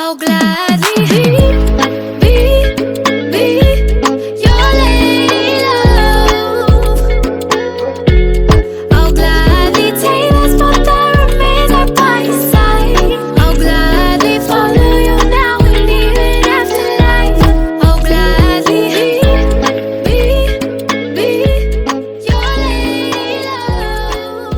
I'll gladly be your lady love. I'll gladly take the spot that remains right by your side. I'll gladly follow you now and even after life. I'll gladly be your lady love.